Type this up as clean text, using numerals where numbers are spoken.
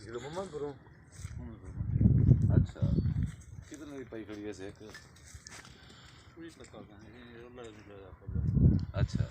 ਜਦੋਂ ਮੰਮਾ ਕਰੋ ਅੱਛਾ ਕਿਤਨੇ ਦੀ ਪਈ ਖੜੀ ਐ ਸੇ ਇੱਕ ਕੋਈ ਪਤਾ ਨਹੀਂ ਅੱਛਾ